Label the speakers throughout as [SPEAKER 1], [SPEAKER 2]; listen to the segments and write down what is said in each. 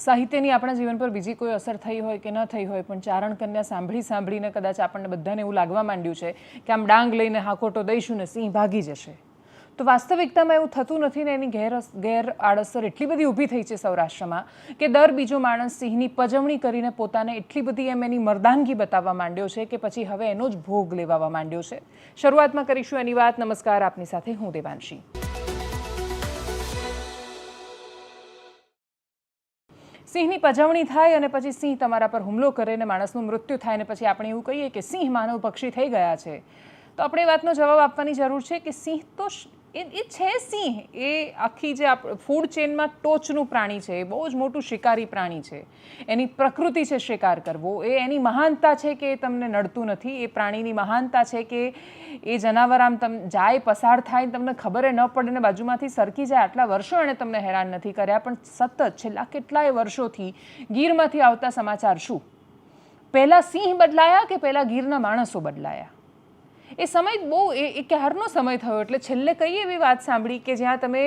[SPEAKER 1] સાહિત્યની આપણા જીવન પર બીજી કોઈ અસર થઈ હોય કે ન થઈ હોય, પણ ચારણ કન્યા સાંભળીને કદાચ આપણને બધાને એવું લાગવા માંડ્યું છે કે આમ ડાંગ લઈને હાકોટો દઈશું ને સિંહ ભાગી જશે. તો વાસ્તવિકતામાં એવું થતું નથી ને એની ગેરઆડઅસર એટલી બધી ઊભી થઈ છે સૌરાષ્ટ્રમાં કે દર બીજો માણસ સિંહની પજવણી કરીને પોતાને એટલી બધી એની મર્દાનગી બતાવવા માંડ્યો છે કે પછી હવે એનો જ ભોગ લેવા માંડ્યો છે. શરૂઆતમાં કરીશું એની વાત. નમસ્કાર, આપની સાથે હું દેવાંશી. સિંહની પજવણી થાય અને પછી સિંહ તમારા પર હુમલો કરે ને માણસનું મૃત્યુ થાય ને પછી આપણે એવું કહીએ કે સિંહ માનવ પક્ષી થઈ ગયા છે, તો આપણે એ વાતનો જવાબ આપવાની જરૂર છે કે સિંહ તો એ છે સિંહ. એ આખી જે ફૂડ ચેનમાં ટોચનું પ્રાણી છે, એ બહુ જ મોટું શિકારી પ્રાણી છે. એની પ્રકૃતિ છે શિકાર કરવો. એ એની મહાનતા છે કે એ તમને નડતું નથી. એ પ્રાણીની મહાનતા છે કે એ જનાવર આમ જાય પસાર થાય તમને ખબર ન પડે ને બાજુમાંથી સરકી જાય. આટલા વર્ષો એણે તમને હેરાન નથી કર્યા, પણ સતત છેલ્લા કેટલાય વર્ષોથી ગીરમાંથી આવતા સમાચાર શું? પહેલાં સિંહ બદલાયા કે પહેલાં ગીરના માણસો બદલાયા? એ સમય બહુ એ ક્યારનો સમય થયો? એટલે છેલ્લે કઈ એવી વાત સાંભળી કે જ્યાં તમે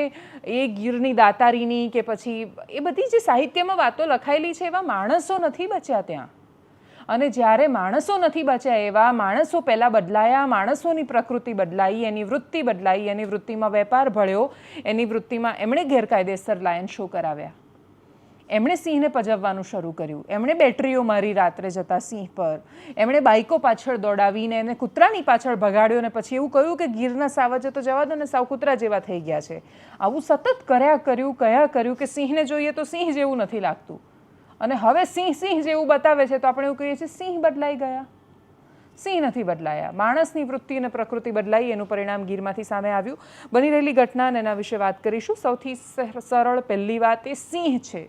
[SPEAKER 1] એ ગીરની દાતારીની કે પછી એ બધી જે સાહિત્યમાં વાતો લખાયેલી છે એવા માણસો નથી બચ્યા ત્યાં. અને જ્યારે માણસો નથી બચ્યા એવા માણસો પહેલાં બદલાયા, માણસોની પ્રકૃતિ બદલાઈ, એની વૃત્તિ બદલાઈ, એની વૃત્તિમાં વેપાર ભળ્યો, એની વૃત્તિમાં એમણે ગેરકાયદેસર લાયન શો કરાવ્યા, એમણે સિંહને પજવવાનું શરૂ કર્યું, એમણે બેટરીઓ મારી રાત્રે જતા સિંહ પર, એમણે બાઈકો પાછળ દોડાવીને એને કૂતરાની પાછળ ભગાડ્યો ને પછી એવું કહ્યું કે ગીરના સાવજો તો જવા દો ને સાવ કૂતરા જેવા થઈ ગયા છે. આવું સતત કયા કર્યું કે સિંહને જોઈએ તો સિંહ જેવું નથી લાગતું, અને હવે સિંહ જેવું બતાવે છે તો આપણે એવું કહીએ છીએ સિંહ બદલાઈ ગયા. સિંહ નથી બદલાયા. માણસની વૃત્તિ અને પ્રકૃતિ બદલાઈ, એનું પરિણામ ગીરમાંથી સામે આવ્યું. બની રહેલી ઘટના અને એના વિશે વાત કરીશું. સૌથી સરળ પહેલી વાત એ સિંહ છે.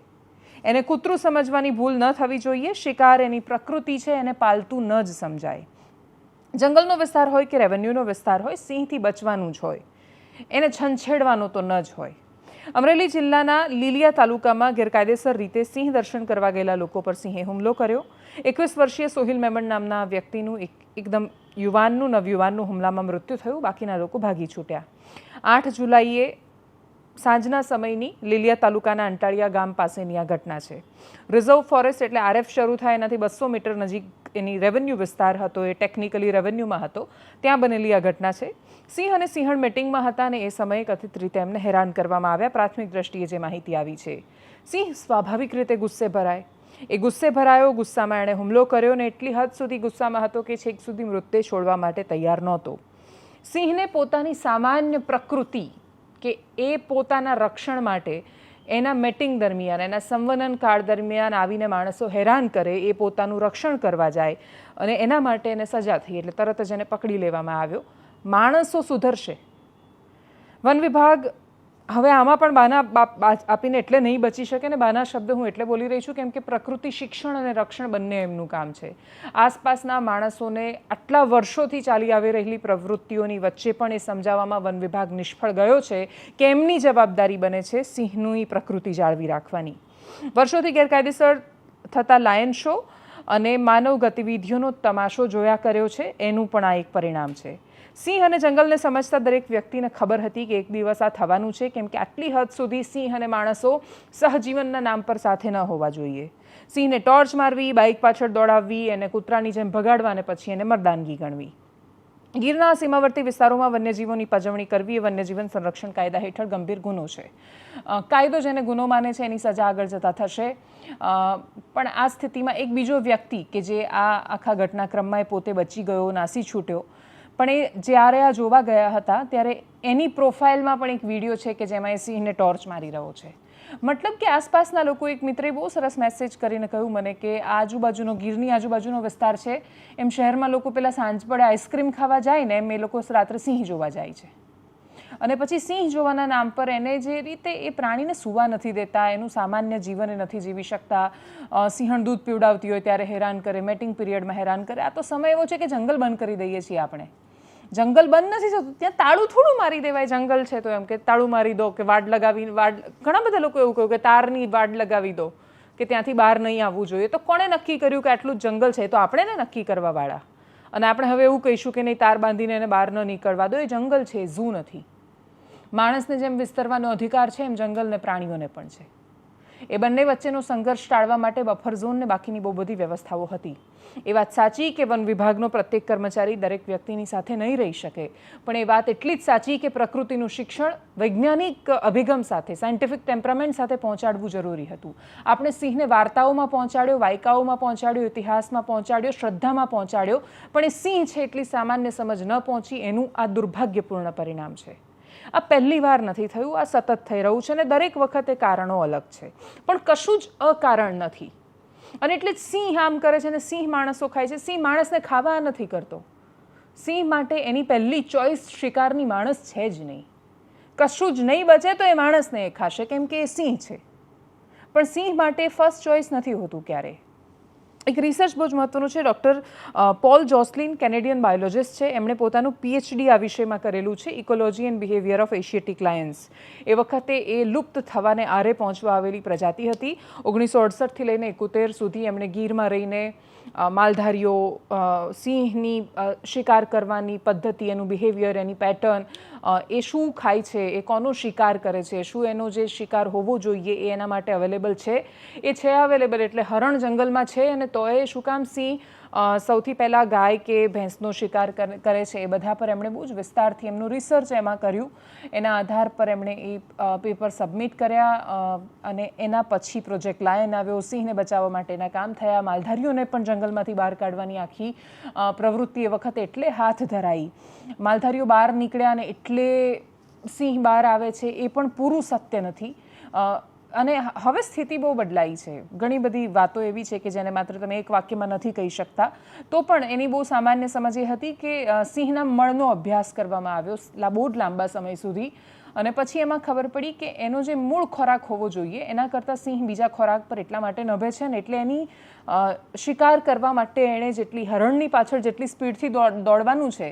[SPEAKER 1] એને કૂતરું સમજવાની ભૂલ ન થવી જોઈએ. શિકાર એની પ્રકૃતિ છે, એને પાલતું ન જ સમજાય. જંગલનો વિસ્તાર હોય કે રેવન્યુનો વિસ્તાર હોય, સિંહથી બચવાનું જ હોય, એને છંછેડવાનો તો ન જ હોય. અમરેલી જિલ્લાના લીલિયા તાલુકામાં ગેરકાયદેસર રીતે સિંહ દર્શન કરવા ગયેલા લોકો પર સિંહે હુમલો કર્યો. 21 વર્ષીય સોહિલ મેમણ નામના વ્યક્તિનું એકદમ નવયુવાનનું હુમલામાં મૃત્યુ થયું. બાકીના લોકો ભાગી છૂટ્યા. 8 જુલાઈએ સાંજના સમયની લીલિયા તાલુકાના અંટાળિયા ગામ પાસેની આ ઘટના છે. રિઝર્વ ફોરેસ્ટ એટલે RF શરૂ થાય એનાથી 200 મીટર નજીક એની રેવન્યુ વિસ્તાર હતો, એ ટેકનિકલી રેવન્યુમાં હતો, ત્યાં બનેલી આ ઘટના છે. સિંહ અને સિંહણ મીટિંગમાં હતા અને એ સમયે કથિત રીતે એમને હેરાન કરવામાં આવ્યા. પ્રાથમિક દ્રષ્ટિએ જે માહિતી આવી છે, સિંહ સ્વાભાવિક રીતે ગુસ્સે ભરાય. એ ગુસ્સે ભરાયો, ગુસ્સામાં એણે હુમલો કર્યો ને એટલી હદ સુધી ગુસ્સામાં હતો કે છેક સુધી મૃત્યુ છોડવા માટે તૈયાર નહોતો. સિંહને પોતાની સામાન્ય પ્રકૃતિ કે એ પોતાના રક્ષણ માટે એના મેટિંગ દરમિયાન, એના સંવનન કાળ દરમિયાન આવીને માણસો હેરાન કરે, એ પોતાનું રક્ષણ કરવા જાય અને એના માટે એને સજા થઈ એટલે તરત જ એને પકડી લેવામાં આવ્યો. માણસો સુધરશે. વન વિભાગ હવે આમાં પણ બાના આપીને એટલે નહીં બચી શકે ને. બાના શબ્દ હું એટલે બોલી રહી છું કેમ કે પ્રકૃતિ શિક્ષણ અને રક્ષણ બંને એમનું કામ છે. આસપાસના માણસોને આટલા વર્ષોથી ચાલી આવી રહેલી પ્રવૃત્તિઓની વચ્ચે પણ એ સમજાવવામાં વન વિભાગ નિષ્ફળ ગયો છે કે એમની જવાબદારી બને છે સિંહની પ્રકૃતિ જાળવી રાખવાની. વર્ષોથી ગેરકાયદેસર થતા લાયન શો અને માનવ ગતિવિધિઓનો તમાશો જોયા કર્યો છે, એનું પણ આ એક પરિણામ છે. સિંહ અને જંગલને સમજતા દરેક વ્યક્તિને ખબર હતી કે એક દિવસ આ થવાનું છે, કેમ કે આટલી હદ સુધી સિંહ અને માણસો સહજીવનના નામ પર સાથે ન હોવા જોઈએ. સિંહને ટોર્ચ મારવી, બાઇક પાછળ દોડાવવી, એને કૂતરાની જેમ ભગાડવા અને પછી એને મર્દાનગી ગણવી. ગીરના સીમાવર્તી વિસ્તારોમાં વન્યજીવોની પજવણી કરવી એ વન્યજીવન સંરક્ષણ કાયદા હેઠળ ગંભીર ગુનો છે. કાયદો જેને ગુનો માને છે એની સજા આગળ જતા થશે. પણ આ સ્થિતિમાં એક બીજો વ્યક્તિ કે જે આ આખા ઘટનાક્રમમાં એ પોતે બચી ગયો, નાસી છૂટ્યો, પણ એ જ્યારે આ જોવા ગયા હતા ત્યારે એની પ્રોફાઇલમાં પણ એક વિડીયો છે કે જેમાં એ સિંહને ટોર્ચ મારી રહ્યો છે. મતલબ કે આસપાસના લોકો, એક મિત્રે બહુ સરસ મેસેજ કરીને કહ્યું મને કે ગીરની આજુબાજુનો વિસ્તાર છે, એમ શહેરમાં લોકો પેલા સાંજ પડે આઈસ્ક્રીમ ખાવા જાય ને એમ એ લોકો રાત્રે સિંહ જોવા જાય છે. અને પછી સિંહ જોવાના નામ પર એને જે રીતે એ પ્રાણીને સૂવા નથી દેતા, એનું સામાન્ય જીવન એ નથી જીવી શકતા, સિંહણ દૂધ પીવડાવતી હોય ત્યારે હેરાન કરે, મેટિંગ પીરિયડમાં હેરાન કરે. આ તો સમય એવો છે કે જંગલ બંધ કરી દઈએ છીએ આપણે. જંગલ બંધ નથી થતું, ત્યાં તાળું થોડું મારી દેવાય. જંગલ છે તો એમ કે તાળું મારી દો કે વાડ લગાવી, ઘણા બધા લોકો એવું કહ્યું કે તારની વાડ લગાવી દો કે ત્યાંથી બહાર નહીં આવવું જોઈએ. તો કોણે નક્કી કર્યું કે આટલું જ જંગલ છે? તો આપણે ને નક્કી કરવાવાળા. અને આપણે હવે એવું કહીશું કે નહીં, તાર બાંધીને એને બહાર ન નીકળવા દો. એ જંગલ છે, ઝૂ નથી. માણસને જેમ વિસ્તરવાનો અધિકાર છે એમ જંગલને, પ્રાણીઓને પણ છે. એ બંને વચ્ચેનો સંઘર્ષ ટાળવા માટે બફર ઝોન ને બાકીની બહુ બધી વ્યવસ્થાઓ હતી. એ વાત સાચી કે વન વિભાગનો પ્રત્યેક કર્મચારી દરેક વ્યક્તિની સાથે નહીં રહી શકે, પણ એ વાત એટલી જ સાચી કે પ્રકૃતિનું શિક્ષણ વૈજ્ઞાનિક અભિગમ સાથે, સાયન્ટિફિક ટેમ્પરામેન્ટ સાથે પહોંચાડવું જરૂરી હતું. આપણે સિંહને વાર્તાઓમાં પહોંચાડ્યો, વાયકાઓમાં પહોંચાડ્યો, ઇતિહાસમાં પહોંચાડ્યો, શ્રદ્ધામાં પહોંચાડ્યો, પણ એ સિંહ છે એટલી સામાન્ય સમજ ન પહોંચી, એનું આ દુર્ભાગ્યપૂર્ણ પરિણામ છે. આ પહેલી વાર નથી થયું, આ સતત થઈ રહ્યું છે અને દરેક વખતે કારણો અલગ છે, પણ કશું જ અકારણ નથી. અને એટલે જ સિંહ આમ કરે છે અને સિંહ માણસો ખાય છે. સિંહ માણસને ખાવા નથી કરતો. સિંહ માટે એની પહેલી ચોઈસ શિકારની માણસ છે જ નહીં. કશું જ નહીં બચે તો એ માણસને એ ખાશે, કેમ કે એ સિંહ છે. પણ સિંહ માટે ફર્સ્ટ ચોઈસ નથી હોતું ક્યારેય. એક રિસર્ચ બહુ જ મહત્વનું છે. Doctor Paul Joslin, Canadian biologist છે, એમણે પોતાનું PhD આ વિષયમાં કરેલું છે, ecology and behaviour of Asiatic lions. એ વખતે એ લુપ્ત થવાને આરે પહોંચવા આવેલી પ્રજાતિ હતી. 1968થી લઈને 71 સુધી એમણે ગીરમાં રહીને માલધારીઓ, સિંહની શિકાર કરવાની પદ્ધતિ, એનું બિહેવિયર, એની પેટર્ન, એ શું ખાય છે, એ કોનો શિકાર કરે છે, શું એનો જે શિકાર હોવો જોઈએ એ એના માટે અવેલેબલ છે, એ છે અવેલેબલ. એટલે હરણ જંગલમાં છે અને તો એ શું કામ સિંહ સૌથી પહેલાં ગાય કે ભેંસનો શિકાર કરે છે, એ બધા પર એમણે બહુ જ વિસ્તારથી એમનું રિસર્ચ એમાં કર્યું. એના આધાર પર એમણે એ પેપર સબમિટ કર્યા અને એના પછી પ્રોજેક્ટ લાયન આવ્યો. સિંહને બચાવવા માટેના કામ થયા. માલધારીઓને પણ જંગલમાંથી બહાર કાઢવાની આખી પ્રવૃત્તિ એ વખતે એટલે હાથ ધરાઈ. માલધારીઓ બહાર નીકળ્યા અને એટલે સિંહ બહાર આવે છે એ પણ પૂરું સત્ય નથી. અને હવે સ્થિતિ બહુ બદલાઈ છે. ઘણી બધી વાતો એવી છે કે જેને માત્ર તમે એક વાક્યમાં નથી કહી શકતા. તો પણ એની બહુ સામાન્ય સમજ એ હતી કે સિંહના મળનો અભ્યાસ કરવામાં આવ્યો બહુ જ લાંબા સમય સુધી, અને પછી એમાં ખબર પડી કે એનો જે મૂળ ખોરાક હોવો જોઈએ એના કરતાં સિંહ બીજા ખોરાક પર એટલા માટે નભે છે ને એટલે એની શિકાર કરવા માટે એણે જેટલી હરણની પાછળ જેટલી સ્પીડથી દોડવાનું છે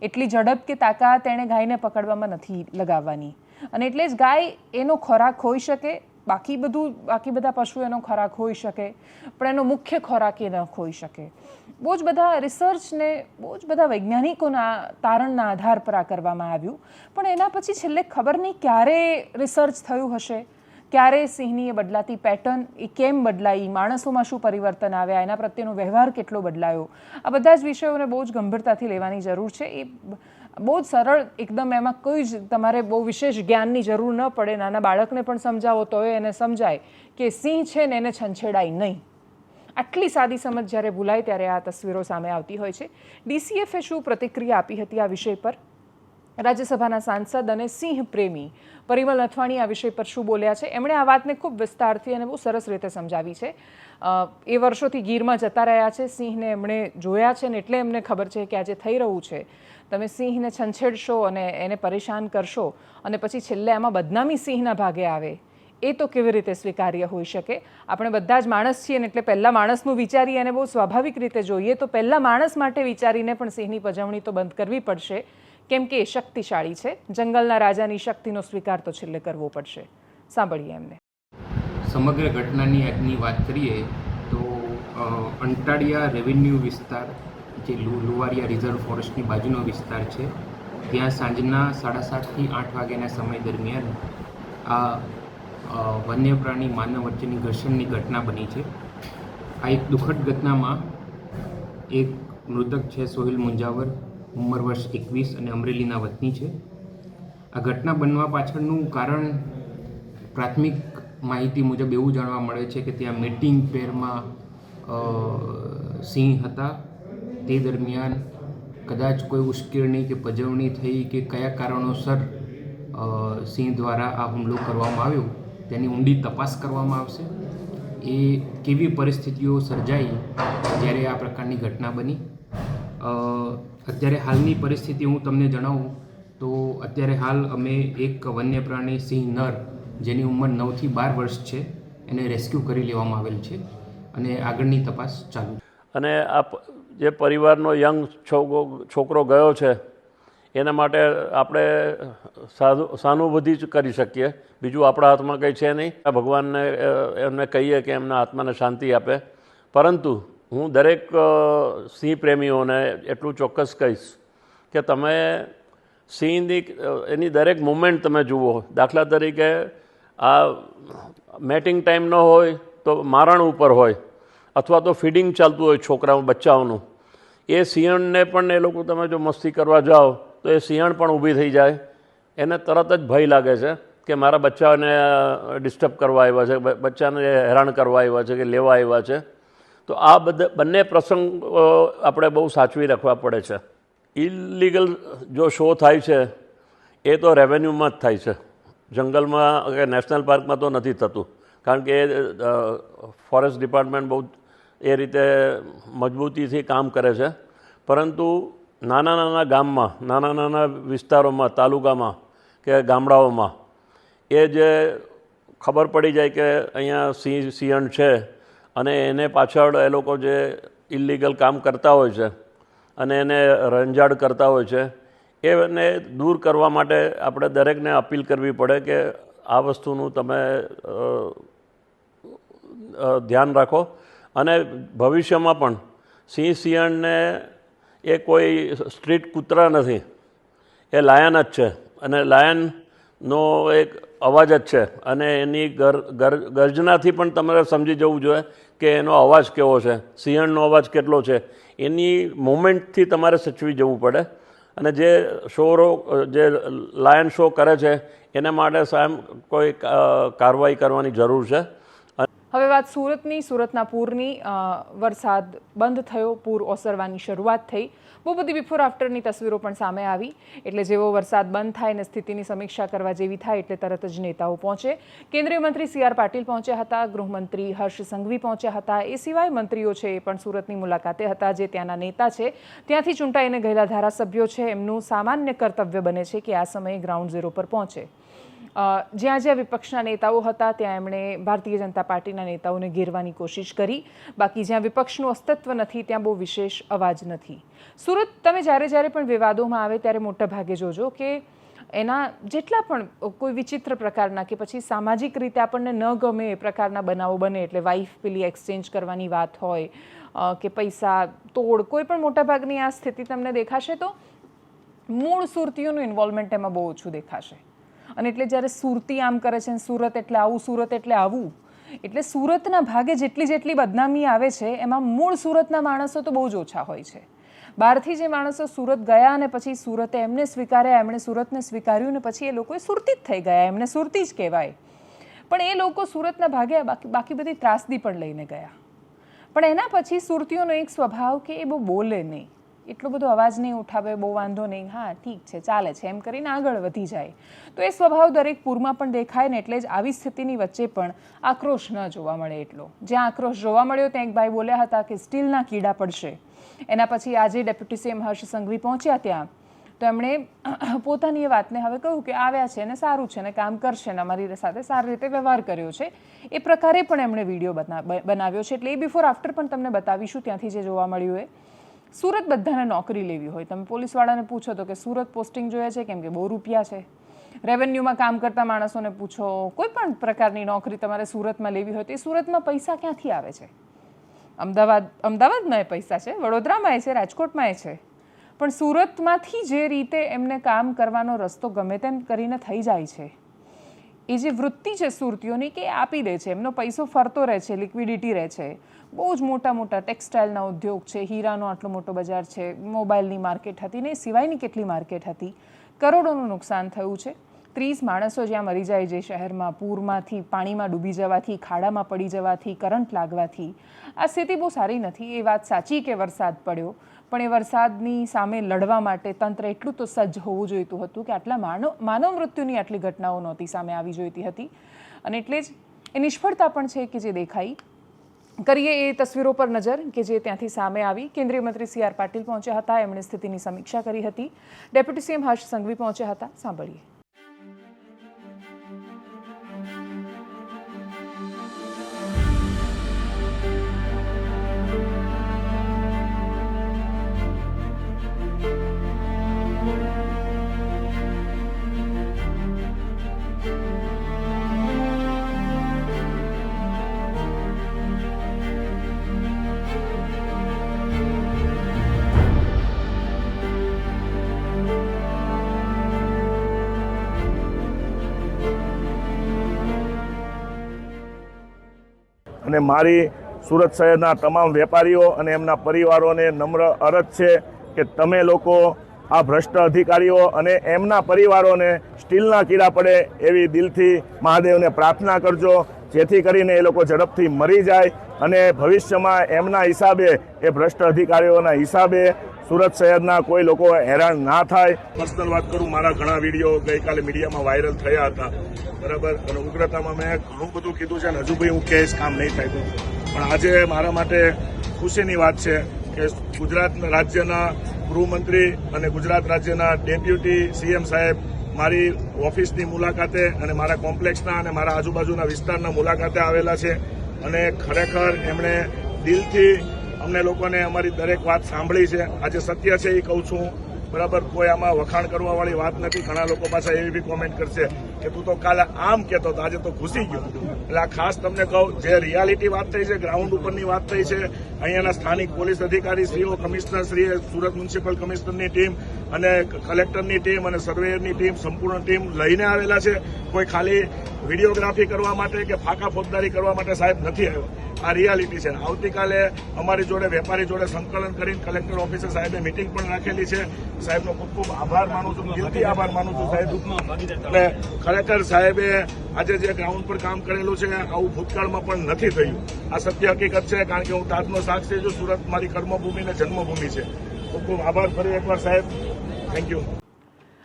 [SPEAKER 1] એટલી ઝડપ કે તાકાત એણે ગાયને પકડવામાં નથી લગાવવાની. અને એટલે જ ગાય એનો ખોરાક હોઈ શકે, બાકી બધા પશુ એનો ખોરાક હોઈ શકે, પણ એનો મુખ્ય ખોરાક એ ન હોઈ શકે. બહુ જ બધા રિસર્ચને બહુ જ બધા વૈજ્ઞાનિકોના તારણના આધાર પર આ કરવામાં આવ્યું. પણ એના પછી છેલ્લે ખબર નહીં ક્યારે રિસર્ચ થયું હશે, ક્યારે સિંહની એ બદલાતી પેટર્ન એ કેમ બદલાઈ, માણસોમાં શું પરિવર્તન આવ્યા, એના પ્રત્યેનો વ્યવહાર કેટલો બદલાયો, આ બધા જ વિષયોને બહુ જ ગંભીરતાથી લેવાની જરૂર છે. એ બહુ જ સરળ એકદમ, એમાં કોઈ જ તમારે બહુ વિશેષ જ્ઞાનની જરૂર ન પડે. નાના બાળકને પણ સમજાવો તો એને સમજાય કે સિંહ છે ને એને છંછેડાય નહીં. આટલી સાદી સમજ જ્યારે ભૂલાય ત્યારે આ તસવીરો સામે આવતી હોય છે. DCFએ શું પ્રતિક્રિયા આપી હતી આ વિષય પર? રાજ્યસભાના સાંસદ અને સિંહ પ્રેમી પરિમલ નથવાણી આ વિષય પર શું બોલ્યા છે? એમણે આ વાતને ખૂબ વિસ્તારથી અને બહુ સરસ રીતે સમજાવી છે. એ વર્ષોથી ગીરમાં જતા રહ્યા છે, સિંહને એમણે જોયા છે ને એટલે એમને ખબર છે કે આજે થઈ રહ્યું છે. તમે સિંહને છંછેડશો અને એને પરેશાન કરશો અને પછી છેલ્લે એમાં બદનામી સિંહના ભાગે આવે, એ તો કેવી રીતે સ્વીકાર્ય હોઈ શકે? આપણે બધા જ માણસ છીએ ને એટલે પહેલાં માણસનું વિચારીએ અને બહુ સ્વાભાવિક રીતે જોઈએ, તો પહેલાં માણસ માટે વિચારીને પણ સિંહની પજવણી તો બંધ કરવી પડશે, કેમ કે એ શક્તિશાળી છે. જંગલના રાજાની શક્તિનો સ્વીકાર તો છેલ્લે કરવો પડશે. સાંભળીએ એમને.
[SPEAKER 2] સમગ્ર ઘટનાની આજની વાત કરીએ તો અંટાળિયા રેવન્યુ વિસ્તાર, જે લુવારિયા રિઝર્વ ફોરેસ્ટની બાજુનો વિસ્તાર છે, ત્યાં સાંજના 7:30 થી 8 વાગ્યાના સમય દરમિયાન આ વન્ય પ્રાણી માનવ વચ્ચેની ઘર્ષણની ઘટના બની છે. આ એક દુઃખદ ઘટનામાં એક મૃતક છે સોહિલ મુંજાવર, ઉંમર વર્ષ 21 અને અમરેલીના વતની છે. આ ઘટના બનવા પાછળનું કારણ પ્રાથમિક માહિતી મુજબ એવું જાણવા મળે છે કે ત્યાં મીટિંગ પેરમાં સિંહ હતા. તે દરમિયાન કદાચ કોઈ ઉશ્કેરણી કે પજવણી થઈ કે કયા કારણોસર સિંહ દ્વારા આ હુમલો કરવામાં આવ્યો તેની ઊંડી તપાસ કરવામાં આવશે. એ કેવી પરિસ્થિતિઓ સર્જાઈ જ્યારે આ પ્રકારની ઘટના બની. અત્યારે હાલની પરિસ્થિતિ હું તમને જણાવું તો અત્યારે હાલ અમે એક વન્ય પ્રાણી સિંહ નર, જેની ઉંમર 9 થી 12 વર્ષ છે, એને રેસ્ક્યુ કરી લેવામાં આવેલ છે અને આગળની તપાસ ચાલુ છે.
[SPEAKER 3] અને આ જે પરિવારનો યંગ છોકરો ગયો છે એના માટે આપણે સહાનુભૂતિ જ કરી શકીએ, બીજું આપણા હાથમાં કંઈ છે નહીં. ભગવાનને એમને કહીએ કે એમના આત્માને શાંતિ આપે. પરંતુ હું દરેક સિંહ પ્રેમીઓને એટલું ચોક્કસ કહીશ કે તમે સિંહની એની દરેક મુમેન્ટ તમે જુઓ. દાખલા તરીકે મેટિંગ ટાઈમ ન હોય તો મારણ ઉપર હોય અથવા તો ફીડિંગ ચાલતું હોય છોકરાઓ બચ્ચાઓનું, એ સિંહણને પણ એ લોકો તમે જો મસ્તી કરવા જાઓ તો એ સિંહણ પણ ઊભી થઈ જાય, એને તરત જ ભય લાગે છે કે મારા બચ્ચાને ડિસ્ટર્બ કરવા આવ્યા છે, બચ્ચાને હેરાન કરવા આવ્યા છે કે લેવા આવ્યા છે. તો આ બંને પ્રસંગ આપણે બહુ સાચવી રાખવા પડે છે. ઇલીગલ જો શો થાય છે એ તો રેવન્યુમાં જ થાય છે, જંગલમાં કે નેશનલ પાર્કમાં તો નથી થતું, કારણ કે ફોરેસ્ટ ડિપાર્ટમેન્ટ બહુ એ રીતે મજબૂતીથી કામ કરે છે. પરંતુ નાના નાના ગામમાં, નાના નાના વિસ્તારોમાં, તાલુકામાં કે ગામડાઓમાં એ જે ખબર પડી જાય કે અહીંયા સિંહણ છે અને એને પાછળ એ લોકો જે ઇલીગલ કામ કરતા હોય છે અને એને રંજાડ કરતા હોય છે, એને દૂર કરવા માટે આપણે દરેકને અપીલ કરવી પડે કે આ વસ્તુનું તમે ધ્યાન રાખો. અને ભવિષ્યમાં પણ સિંહણને એ કોઈ સ્ટ્રીટ કૂતરા નથી, એ લાયન જ છે અને લાયનનો એક અવાજ જ છે અને એની ગર્જનાથી પણ તમારે સમજી જવું જોઈએ કે એનો અવાજ કેવો છે, સિંહણનો અવાજ કેટલો છે, એની મોમેન્ટથી તમારે સચવી જવું પડે. અને જે જે લાયન શો કરે છે એના માટે કોઈ કાર્યવાહી કરવાની જરૂર છે.
[SPEAKER 1] હવે વાત સુરતની. સુરતના પૂરની. વરસાદ બંધ થયો, પૂર ઓસરવાની શરૂઆત થઈ. બહુ બધી બિફોર આફ્ટરની તસવીરો પણ સામે આવી. એટલે જેવો વરસાદ બંધ થાય અને સ્થિતિની સમીક્ષા કરવા જેવી થાય એટલે તરત જ નેતાઓ પહોંચે. કેન્દ્રીય મંત્રી CR પાટીલ પહોંચ્યા હતા, ગૃહમંત્રી હર્ષ સંઘવી પહોંચ્યા હતા. એ સિવાય મંત્રીઓ છે એ પણ સુરતની મુલાકાતે હતા. જે ત્યાંના નેતા છે, ત્યાંથી ચૂંટાઈને ગયેલા ધારાસભ્યો છે, એમનું સામાન્ય કર્તવ્ય બને છે કે આ સમયે ગ્રાઉન્ડ ઝીરો પર પહોંચે. જ્યાં જ્યાં વિપક્ષના નેતાઓ હતા ત્યાં એમણે ભારતીય જનતા પાર્ટીના નેતાઓને ઘેરવાની કોશિશ કરી. બાકી જ્યાં વિપક્ષનું અસ્તિત્વ નથી ત્યાં બહુ વિશેષ અવાજ નથી. સુરત તમે જ્યારે પણ વિવાદોમાં આવે ત્યારે મોટા ભાગે જોજો કે એના જેટલા પણ કોઈ વિચિત્ર પ્રકારના કે પછી સામાજિક રીતે આપણને ન ગમે એ પ્રકારના બનાવો બને, એટલે વાઇફ પેલી એક્સચેન્જ કરવાની વાત હોય કે પૈસા તોડ, કોઈ પણ મોટાભાગની આ સ્થિતિ તમને દેખાશે તો મૂળ સુરતીઓનું ઇન્વોલ્વમેન્ટ એમાં બહુ ઓછું દેખાશે. અને એટલે જ્યારે સુરતી આમ કરે છે, સુરત એટલે આવું, સુરત એટલે આવું, એટલે સુરતના ભાગે જેટલી બદનામી આવે છે એમાં મૂળ સુરતના માણસો તો બહુ જ ઓછા હોય છે. બહારથી જે માણસો સુરત ગયા અને પછી સુરતે એમને સ્વીકાર્યા, એમણે સુરતને સ્વીકાર્યું ને પછી એ લોકો સુરતી જ થઈ ગયા, એમને સુરતી જ કહેવાય. પણ એ લોકો સુરતના ભાગે બાકી બધી ત્રાસદી પણ લઈને ગયા. પણ એના પછી સુરતીઓનો એક સ્વભાવ કે એ બહુ બોલે નહીં, એટલો બધો અવાજ નહીં ઉઠાવે, બહુ વાંધો નહીં, હા ઠીક છે ચાલે છે એમ કરીને આગળ વધી જાય. તો એ સ્વભાવ દરેક પૂરમાં પણ દેખાય ને એટલે જ આવી સ્થિતિની વચ્ચે પણ આક્રોશ ન જોવા મળે એટલો. જ્યાં આક્રોશ જોવા મળ્યો ત્યાં એક ભાઈ બોલ્યા હતા કે સ્ટીલના કીડા પડશે. એના પછી આજે ડેપ્યુટી CM હર્ષ સંઘવી પહોંચ્યા ત્યાં, તો એમણે પોતાની એ વાતને હવે કહ્યું કે આવ્યા છે ને સારું છે ને કામ કરશે ને અમારી સાથે સારી રીતે વ્યવહાર કર્યો છે, એ પ્રકારે પણ એમણે વિડીયો બનાવ્યો છે. એટલે એ બિફોર આફ્ટર પણ તમને બતાવીશું ત્યાંથી જે જોવા મળ્યું એ. સુરત બધાને નોકરી લેવી હોય, તમે પોલીસવાળાને પૂછો તો કે સુરત પોસ્ટિંગ જોઈએ છે કેમ કે બહુ રૂપિયા છે. રેવન્યુમાં કામ કરતા માણસોને પૂછો, કોઈ પણ પ્રકારની નોકરી તમારે સુરતમાં લેવી હોય તો એ સુરતમાં પૈસા ક્યાંથી આવે છે? અમદાવાદમાં એ પૈસા છે, વડોદરામાં એ છે, રાજકોટમાં એ છે, પણ સુરતમાંથી જે રીતે એમને કામ કરવાનો રસ્તો ગમે તેમ કરીને થઈ જાય છે, એ જે વૃત્તિ છે સુરતીઓની કે આપી દે છે, એમનો પૈસો ફરતો રહે છે, લિક્વિડિટી રહે છે. બહુ જ મોટા ટેક્સટાઇલના ઉદ્યોગ છે, હીરાનો આટલો મોટો બજાર છે, મોબાઈલની માર્કેટ હતી ને એ સિવાયની કેટલી માર્કેટ હતી. કરોડોનું નુકસાન થયું છે. 30 માણસો જ્યાં મરી જાય જે શહેરમાં પૂરમાંથી, પાણીમાં ડૂબી જવાથી, ખાડામાં પડી જવાથી, કરંટ લાગવાથી, આ સ્થિતિ બહુ સારી નથી. એ વાત સાચી કે વરસાદ પડ્યો, પણ એ વરસાદની સામે લડવા માટે તંત્ર એટલું તો સજ્જ હોવું જોઈતું હતું કે આટલા માનવ મૃત્યુની આટલી ઘટનાઓ નહોતી સામે આવી જોઈતી હતી. અને એટલે જ એ નિષ્ફળતા પણ છે કે જે દેખાઈ. કરીએ એ તસવીરો પર નજર કે જે ત્યાંથી સામે આવી. કેન્દ્રીય મંત્રી CR પાટીલ પહોંચ્યા હતા, એમણે સ્થિતિની સમીક્ષા કરી હતી. ડેપ્યુટી CM હર્ષ સંઘવી પહોંચ્યા હતા. સાંભળીએ.
[SPEAKER 4] અને મારી સુરત શહેરના તમામ વેપારીઓ અને એમના પરિવારોને નમ્ર અરજ છે કે તમે લોકો આ ભ્રષ્ટ અધિકારીઓ અને એમના પરિવારોને સ્ટીલના કીડા પડે એવી દિલથી મહાદેવને પ્રાર્થના કરજો, જેથી કરીને એ લોકો ઝડપથી મરી જાય અને ભવિષ્યમાં એમના હિસાબે, એ ભ્રષ્ટ અધિકારીઓના હિસાબે સુરત શહેરના કોઈ લોકો હેરાન ના થાય. પર્સનલ વાત કરું, મારા ઘણા વિડીયો ગઈકાલે મીડિયામાં વાયરલ થયા હતા, બરાબર, અને ઉગ્રતામાં મેં ઘણું બધું કીધું છે અને હજુ ભાઈ હું કહીશ કામ નહીં થાય તો. પણ આજે મારા માટે ખુશીની વાત છે કે ગુજરાત રાજ્યના ગૃહમંત્રી અને ગુજરાત રાજ્યના ડેપ્યુટી સીએમ સાહેબ મારી ઓફિસની મુલાકાતે અને મારા કોમ્પ્લેક્સના અને મારા આજુબાજુના વિસ્તારના મુલાકાતે આવેલા છે અને ખરેખર એમણે દિલથી અમને લોકોને અમારી દરેક વાત સાંભળી છે. આજે સત્ય છે એ કહું છું, બરાબર, કોઈ આમાં વખાણ કરવાવાળી વાત નથી. ઘણા લોકો પાછા એવી બી કોમેન્ટ કરશે કે તું તો કાલે આમ કહેતો હતો, આજે તો ઘૂસી ગયો. એટલે આ ખાસ તમને કહું, જે રિયાલિટી વાત થઈ છે, ગ્રાઉન્ડ ઉપરની વાત થઈ છે, અહીંયાના સ્થાનિક પોલીસ અધિકારી શ્રીઓ, કમિશનર શ્રીએ, સુરત મ્યુનિસિપલ કમિશનરની ટીમ અને કલેક્ટરની ટીમ અને સર્વેયરની ટીમ, સંપૂર્ણ ટીમ લઈને આવેલા છે. કોઈ ખાલી વિડીયોગ્રાફી કરવા માટે કે ફાંકા ફોજદારી કરવા માટે સાહેબ નથી આવ્યો. આ રિયાલિટી છે. આવતીકાલે અમારી જોડે વેપારી જોડે સંકલન કરીને કલેક્ટર ઓફિસે સાહેબે મિટિંગ પણ રાખેલી છે. સાહેબનો ખૂબ ખૂબ આભાર માનું છું, દિલથી આભાર માનું છું સાહેબ. અને ખરેખર સાહેબે આજે જે ગ્રાઉન્ડ પર કામ કરેલું છે, આવું ભૂતકાળમાં પણ નથી થયું. આ સત્ય હકીકત છે, કારણ કે હું તાજનો સાક્ષી છું. સુરત મારી કર્મભૂમિ ને જન્મભૂમિ છે. ખૂબ ખૂબ આભાર ફરી એકવાર સાહેબ. Thank you.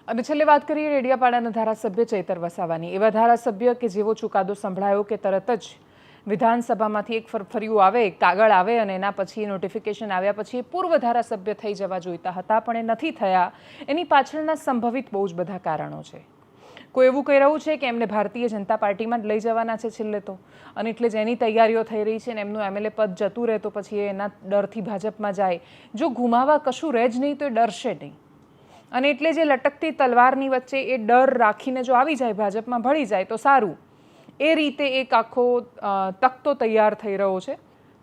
[SPEAKER 1] અને છેલ્લે વાત કરીએ ડેડિયાપાડાના ધારાસભ્ય ચૈતર વસાવાની. એવા ધારાસભ્ય કે જેવો ચુકાદો સંભળાયો કે તરત જ વિધાનસભામાંથી એક ફરફરિયું આવે, એક કાગળ આવે અને એના પછી નોટિફિકેશન આવ્યા પછી એ પૂર્વ ધારાસભ્ય થઈ જવા જોઈતા હતા, પણ એ નથી થયા. એની પાછળના સંભવિત બહુ જ બધા કારણો છે. કોઈ એવું કહી રહ્યું છે કે એમને ભારતીય જનતા પાર્ટીમાં જ લઈ જવાના છે છેલ્લે તો, અને એટલે જ એની તૈયારીઓ થઈ રહી છે ને એમનું એમએલએ પદ જતું રહે તો પછી એના ડરથી ભાજપમાં જાય. જો ગુમાવા કશું રહે જ નહીં તો એ ડરશે નહીં, અને એટલે જે લટકતી તલવારની વચ્ચે એ ડર રાખીને જો આવી જાય, ભાજપમાં ભળી જાય તો સારું. એ રીતે એક આખો તખ્તો તૈયાર થઈ રહ્યો છે.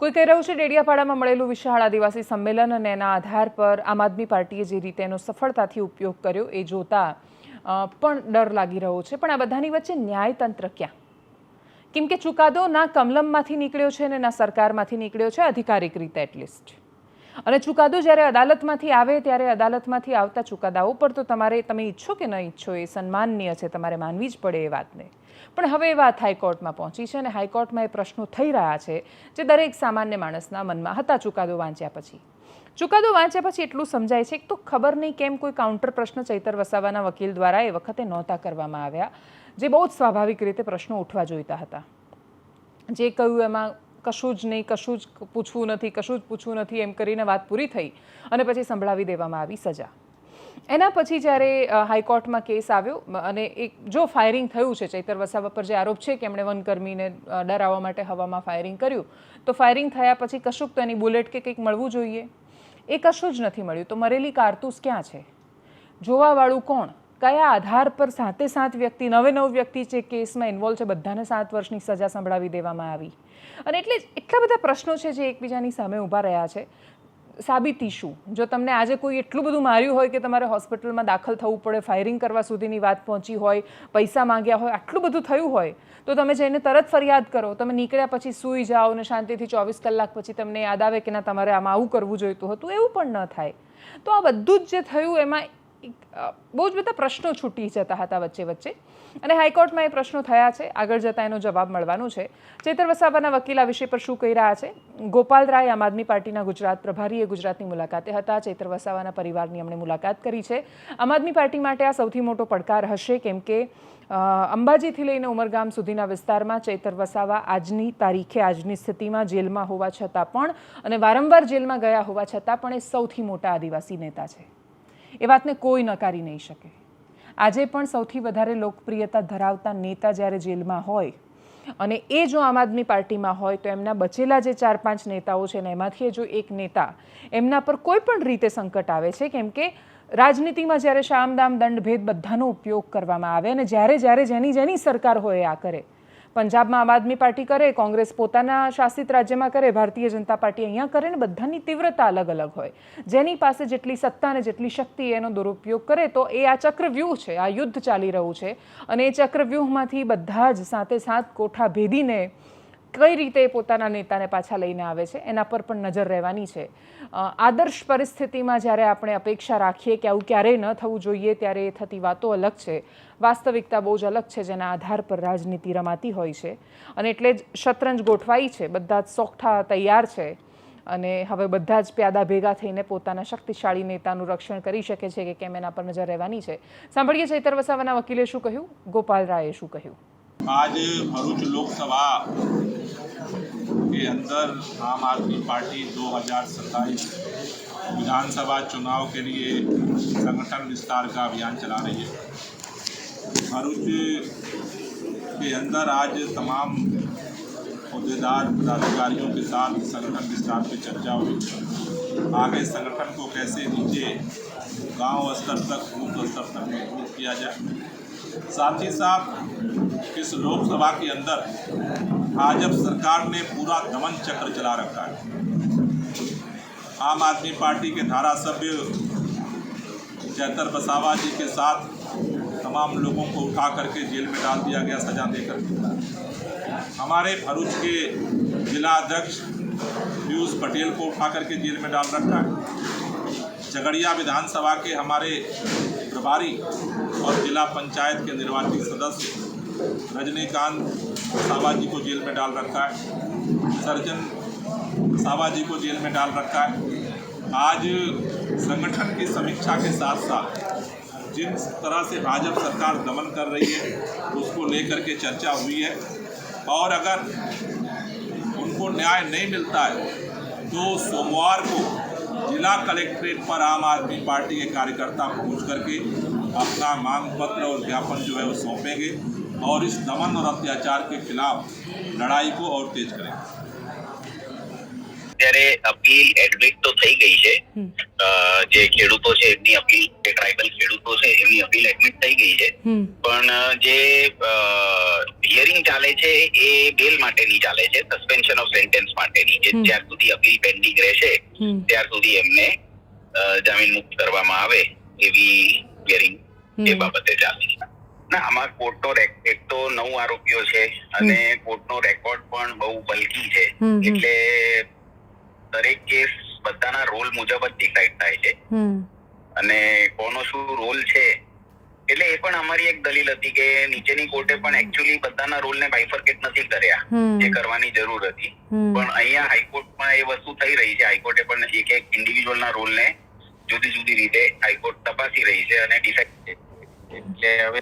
[SPEAKER 1] કોઈ કહી રહ્યું છે ડેડિયાપાડામાં મળેલું વિશાળ આદિવાસી સંમેલન અને એના આધાર પર આમ આદમી પાર્ટીએ જે રીતે એનો સફળતાથી ઉપયોગ કર્યો એ જોતા પણ ડર લાગી રહ્યો છે. પણ આ બધાની વચ્ચે ન્યાયતંત્ર ક્યાં? કેમ કે ચુકાદો ના કમલમમાંથી નીકળ્યો છે ને ના સરકારમાંથી નીકળ્યો છે, અધિકારિક રીતે એટલીસ્ટ. અને ચુકાદો જ્યારે અદાલતમાંથી આવે ત્યારે અદાલતમાંથી આવતા ચુકાદાઓ પર તો તમે ઈચ્છો કે ન ઈચ્છો એ સન્માનનીય છે, તમારે માનવી જ પડે એ વાતને. પણ હવે એ વાત હાઈકોર્ટમાં પહોંચી છે અને હાઈકોર્ટમાં એ પ્રશ્નો થઈ રહ્યા છે જે દરેક સામાન્ય માણસના મનમાં હતા ચુકાદો વાંચ્યા પછી. ચુકાદો વાંચ્યા પછી એટલું સમજાય છે કે તો ખબર નહીં કેમ કોઈ કાઉન્ટર પ્રશ્ન ચૈતર વસાવાના વકીલ દ્વારા એ વખતે નહોતા કરવામાં આવ્યા, જે બહુ જ સ્વાભાવિક રીતે પ્રશ્નો ઉઠવા જોઈતા હતા. જે કહ્યું એમાં કશું જ નહીં, કશું જ પૂછવું નથી, કશું જ પૂછવું નથી એમ કરીને વાત પૂરી થઈ અને પછી સંભળાવી દેવામાં આવી સજા. એના પછી જ્યારે હાઈકોર્ટમાં કેસ આવ્યો અને જો ફાયરિંગ થયું છે ચૈતર વસાવા પર, જે આરોપ છે કે એમણે વનકર્મીને ડરાવવા માટે હવામાં ફાયરિંગ કર્યું, તો ફાયરિંગ થયા પછી કશુંક તો એની બુલેટ કે કંઈક મળવું જોઈએ, એ કશું જ નથી મળ્યું. તો મરેલી કારતૂસ ક્યાં છે? જોવાવાળું કોણ? કયા આધાર પર 7 વ્યક્તિ, 9 વ્યક્તિ જે કેસમાં ઇન્વોલ્વ છે બધાને 7 વર્ષની સજા સંભળાવી દેવામાં આવી? અને એટલે એટલા બધા પ્રશ્નો છે જે એકબીજાની સામે ઊભા રહ્યા છે. સાબિતી શું? જો તમને આજે કોઈ એટલું બધું માર્યું હોય કે તમારે હોસ્પિટલમાં દાખલ થવું પડે, ફાયરિંગ કરવા સુધીની વાત પહોંચી હોય, પૈસા માંગ્યા હોય, આટલું બધું થયું હોય તો તમે જઈને તરત ફરિયાદ કરો. તમે નીકળ્યા પછી સૂઈ જાઓ અને શાંતિથી 24 કલાક પછી તમને યાદ આવે કે ના તમારે આમાં આવું કરવું જોઈતું હતું, એવું પણ ન થાય. તો આ બધું જ જે થયું એમાં બહુ જ બધા પ્રશ્નો છૂટી જતા હતા વચ્ચે અને હાઈકોર્ટમાં એ પ્રશ્નો થયા છે. આગળ જતાં એનો જવાબ મળવાનો છે. ચૈતર વસાવાના વકીલ આ વિષય પર શું કહી રહ્યા છે? ગોપાલ રાય, આમ આદમી પાર્ટીના ગુજરાત પ્રભારી, એ ગુજરાતની મુલાકાતે હતા. ચૈતર વસાવાના પરિવારની એમણે મુલાકાત કરી છે. આમ આદમી પાર્ટી માટે આ સૌથી મોટો પડકાર હશે, કેમ કે અંબાજીથી લઈને ઉમરગામ સુધીના વિસ્તારમાં ચૈતર વસાવા આજની તારીખે, આજની સ્થિતિમાં જેલમાં હોવા છતાં પણ અને વારંવાર જેલમાં ગયા હોવા છતાં પણ એ સૌથી મોટા આદિવાસી નેતા છે. એ વાતને કોઈ નકારી નહીં શકે. આજે પણ સૌથી વધારે લોકપ્રિયતા ધરાવતા નેતા જ્યારે જેલમાં હોય અને એ જો આમ આદમી પાર્ટીમાં હોય તો એમના બચેલા જે 4-5 નેતાઓ છે ને એમાંથી જો એક નેતા એમના પર કોઈ પણ રીતે સંકટ આવે છે, કેમ કે રાજનીતિમાં જ્યારે શામદામ દંડ ભેદ બધાનો ઉપયોગ કરવામાં આવે અને જ્યારે જેની સરકાર હોય આ કરે. પંજાબમાં આમ આદમી પાર્ટી કરે, કોંગ્રેસ પોતાના શાસિત રાજ્યમાં કરે, ભારતીય જનતા પાર્ટી અહીંયા કરે, ને બધાની તીવ્રતા અલગ અલગ હોય. જેની પાસે જેટલી સત્તા અને જેટલી શક્તિ એનો દુરુપયોગ કરે તો એ આ ચક્રવ્યૂહ છે, આ યુદ્ધ ચાલી રહ્યું છે અને એ ચક્રવ્યૂહમાંથી બધા જ સાથે કોઠા ભેદીને કઈ રીતે પોતાના નેતાને પાછા લઈને આવે છે એના પર પણ નજર રહેવાની છે. આદર્શ પરિસ્થિતિમાં જ્યારે આપણે અપેક્ષા રાખીએ કે આવું ક્યારેય ન થવું જોઈએ ત્યારે એ થતી વાતો અલગ છે, વાસ્તવિકતા બહુ જ અલગ છે, જેના આધાર પર રાજનીતિ રમાતી હોય છે. અને એટલે જ શતરંજ ગોઠવાઈ છે, બધા જ સોગઠા તૈયાર છે અને હવે બધા જ પ્યાદા ભેગા થઈને પોતાના શક્તિશાળી નેતાનું રક્ષણ કરી શકે છે કે કેમ એના પર નજર રહેવાની છે. સાંભળીએ ચૈતર વસાવાના વકીલે શું કહ્યું, ગોપાલ રાયે શું કહ્યું.
[SPEAKER 5] आज भरूच लोकसभा के अंदर आम आदमी पार्टी 2027 विधानसभा चुनाव के लिए संगठन विस्तार का अभियान चला रही है. भरूच के अंदर आज तमाम अहदेदार पदाधिकारियों के साथ संगठन विस्तार पर चर्चा हुई. आगे संगठन को कैसे नीचे गांव स्तर तक, बूथ स्तर तक मजबूत किया जाए. साथ ही साथ इस लोकसभा के अंदर भाजपा सरकार ने पूरा दमन चक्र चला रखा है. आम आदमी पार्टी के धारासभ्य चैतर वसावा जी के साथ तमाम लोगों को उठा करके जेल में डाल दिया गया, सजा देकर. हमारे भरूच के जिला अध्यक्ष पीयूष पटेल को उठा करके जेल में डाल रखा है. झगड़िया विधानसभा के हमारे प्रभारी और जिला पंचायत के निर्वाचित सदस्य रजनीकांत सावा जी को जेल में डाल रखा है. सर्जन सावा जी को जेल में डाल रखा है. आज संगठन की समीक्षा के साथ साथ जिन तरह से भाजपा सरकार दमन कर रही है उसको लेकर के चर्चा हुई है और अगर उनको न्याय नहीं मिलता है तो सोमवार को जिला कलेक्ट्रेट पर आम आदमी पार्टी के कार्यकर्ता पहुंच करके अपना मांग पत्र और ज्ञापन जो है वो सौंपेंगे और इस दमन और अत्याचार के खिलाफ लड़ाई को और तेज करेंगे.
[SPEAKER 6] અત્યારે અપીલ એડમિટ તો થઈ ગઈ છે. જે ખેડૂતો છે એમની અપીલ, જે ટ્રાઇબલ ખેડૂતો છે એમની અપીલ એડમિટ થઈ ગઈ છે. પણ જે હિયરિંગ ચાલે છે એ બેલ માટેની ચાલે છે, સસ્પેન્શન ઓફ સેન્ટેન્સ માટેની. જે જ્યાર સુધી અપીલ પેન્ડિંગ રહેશે ત્યાર સુધી એમને જામીન મુક્ત કરવામાં આવે એવી હિયરિંગ એ બાબતે ચાલે છે. ના, આમાં કોર્ટનો એક તો 9 આરોપીઓ છે અને કોર્ટનો રેકોર્ડ પણ બહુ બલ્કી છે. એટલે દરેક કેસ બધાના રોલ મુજબ જ ડિસાઇડ થાય છે અને કોનો શું રોલ છે. એટલે એ પણ અમારી એક દલીલ હતી કે નીચેની કોર્ટે પણ એકચ્યુઅલી બધાના રોલને બાયફર્કેટ નથી કર્યા, જે કરવાની જરૂર હતી. પણ અહીંયા હાઈકોર્ટમાં એ વસ્તુ થઈ રહી છે. હાઈકોર્ટે પણ એક ઇન્ડિવિજ્યુઅલના રોલને જુદી જુદી રીતે હાઈકોર્ટ તપાસી રહી છે અને ડિસાઇડ. એટલે હવે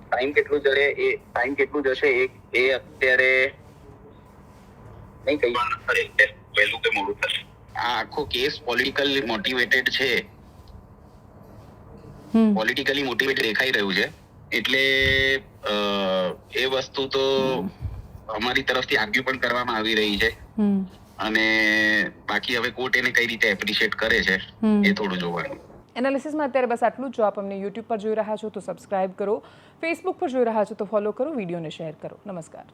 [SPEAKER 6] ટાઈમ કેટલું જશે એ અત્યારે નહીં કહી વહેલું કે મોડું થશે. આ આખો કેસ પોલિટિકલી મોટિવેટેડ છે, પોલિટિકલી મોટિવેટેડ દેખાઈ રહ્યું છે. એટલે એ વસ્તુ તો અમારી તરફથી આર્ગ્યુ પણ કરવામાં આવી રહી છે અને બાકી હવે કોર્ટ એને કઈ રીતે એપ્રિશિએટ કરે છે એ થોડું જોવાનું.
[SPEAKER 1] એનાલિસિસમાં અત્યારે બસ આટલું જ. જો આપ અમને યુટ્યુબ પર જોઈ રહ્યા છો તો સબસ્ક્રાઇબ કરો, ફેસબુક પર જોઈ રહ્યા છો તો ફોલો કરો, વિડીયોને શેર કરો. નમસ્કાર.